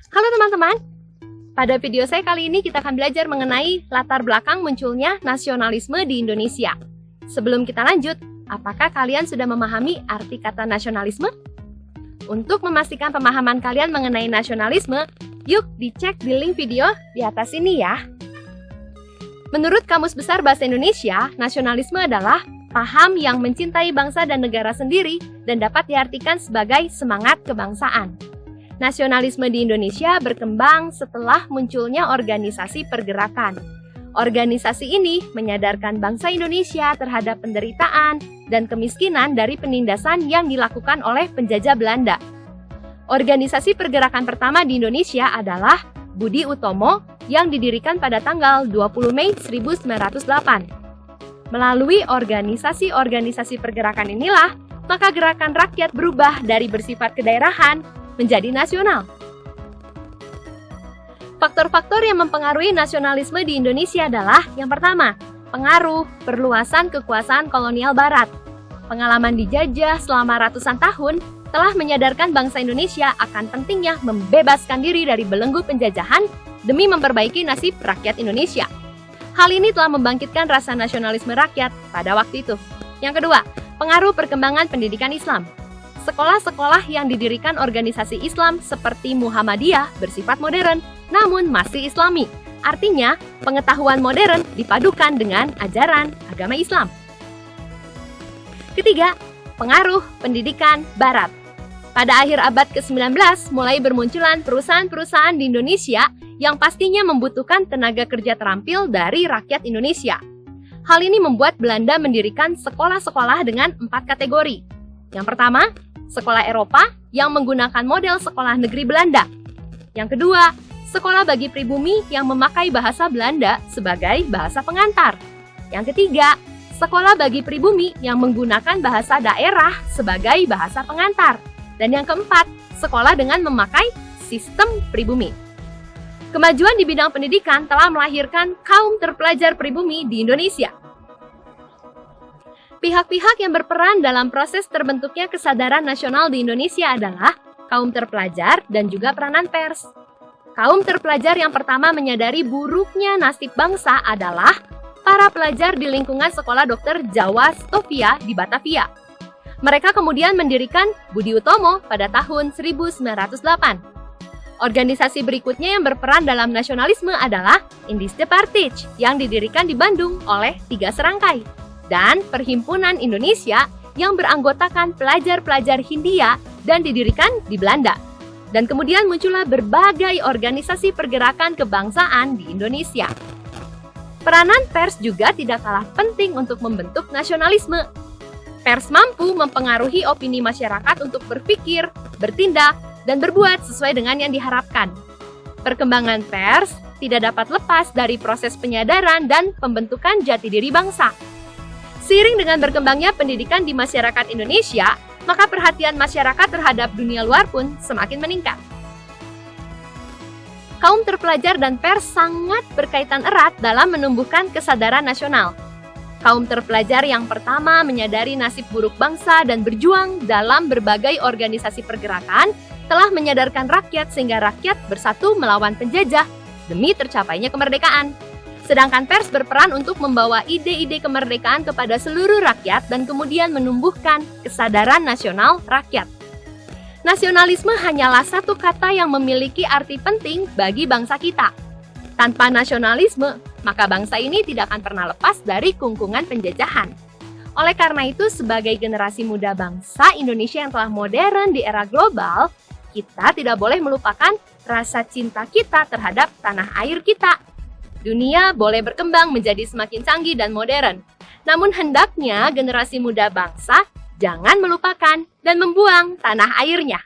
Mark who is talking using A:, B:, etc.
A: Halo teman-teman, pada video saya kali ini kita akan belajar mengenai latar belakang munculnya nasionalisme di Indonesia. Sebelum kita lanjut, apakah kalian sudah memahami arti kata nasionalisme? Untuk memastikan pemahaman kalian mengenai nasionalisme, yuk dicek di link video di atas ini ya. Menurut Kamus Besar Bahasa Indonesia, nasionalisme adalah paham yang mencintai bangsa dan negara sendiri dan dapat diartikan sebagai semangat kebangsaan. Nasionalisme di Indonesia berkembang setelah munculnya organisasi pergerakan. Organisasi ini menyadarkan bangsa Indonesia terhadap penderitaan dan kemiskinan dari penindasan yang dilakukan oleh penjajah Belanda. Organisasi pergerakan pertama di Indonesia adalah Budi Utomo yang didirikan pada tanggal 20 Mei 1908. Melalui organisasi-organisasi pergerakan inilah, maka gerakan rakyat berubah dari bersifat kedaerahan menjadi nasional. Faktor-faktor yang mempengaruhi nasionalisme di Indonesia adalah yang pertama, pengaruh perluasan kekuasaan kolonial Barat. Pengalaman dijajah selama ratusan tahun telah menyadarkan bangsa Indonesia akan pentingnya membebaskan diri dari belenggu penjajahan demi memperbaiki nasib rakyat Indonesia. Hal ini telah membangkitkan rasa nasionalisme rakyat pada waktu itu. Yang kedua, pengaruh perkembangan pendidikan Islam. Sekolah-sekolah yang didirikan organisasi Islam seperti Muhammadiyah bersifat modern, namun masih Islami. Artinya, pengetahuan modern dipadukan dengan ajaran agama Islam. Ketiga, pengaruh pendidikan Barat. Pada akhir abad ke-19, mulai bermunculan perusahaan-perusahaan di Indonesia yang pastinya membutuhkan tenaga kerja terampil dari rakyat Indonesia. Hal ini membuat Belanda mendirikan sekolah-sekolah dengan 4 kategori. Yang pertama, sekolah Eropa yang menggunakan model sekolah negeri Belanda. Yang kedua, sekolah bagi pribumi yang memakai bahasa Belanda sebagai bahasa pengantar. Yang ketiga, sekolah bagi pribumi yang menggunakan bahasa daerah sebagai bahasa pengantar. Dan yang keempat, sekolah dengan memakai sistem pribumi. Kemajuan di bidang pendidikan telah melahirkan kaum terpelajar pribumi di Indonesia. Pihak-pihak yang berperan dalam proses terbentuknya kesadaran nasional di Indonesia adalah kaum terpelajar dan juga peranan pers. Kaum terpelajar yang pertama menyadari buruknya nasib bangsa adalah para pelajar di lingkungan Sekolah Dokter Jawa Stovia di Batavia. Mereka kemudian mendirikan Budi Utomo pada tahun 1908. Organisasi berikutnya yang berperan dalam nasionalisme adalah Indische Partij yang didirikan di Bandung oleh 3 serangkai dan Perhimpunan Indonesia yang beranggotakan pelajar-pelajar Hindia dan didirikan di Belanda. Dan kemudian muncullah berbagai organisasi pergerakan kebangsaan di Indonesia. Peranan pers juga tidak kalah penting untuk membentuk nasionalisme. Pers mampu mempengaruhi opini masyarakat untuk berpikir, bertindak, dan berbuat sesuai dengan yang diharapkan. Perkembangan pers tidak dapat lepas dari proses penyadaran dan pembentukan jati diri bangsa. Seiring dengan berkembangnya pendidikan di masyarakat Indonesia, maka perhatian masyarakat terhadap dunia luar pun semakin meningkat. Kaum terpelajar dan pers sangat berkaitan erat dalam menumbuhkan kesadaran nasional. Kaum terpelajar yang pertama menyadari nasib buruk bangsa dan berjuang dalam berbagai organisasi pergerakan telah menyadarkan rakyat sehingga rakyat bersatu melawan penjajah demi tercapainya kemerdekaan. Sedangkan pers berperan untuk membawa ide-ide kemerdekaan kepada seluruh rakyat dan kemudian menumbuhkan kesadaran nasional rakyat. Nasionalisme hanyalah satu kata yang memiliki arti penting bagi bangsa kita. Tanpa nasionalisme, maka bangsa ini tidak akan pernah lepas dari kungkungan penjajahan. Oleh karena itu, sebagai generasi muda bangsa Indonesia yang telah modern di era global, kita tidak boleh melupakan rasa cinta kita terhadap tanah air kita. Dunia boleh berkembang menjadi semakin canggih dan modern. Namun hendaknya generasi muda bangsa jangan melupakan dan membuang tanah airnya.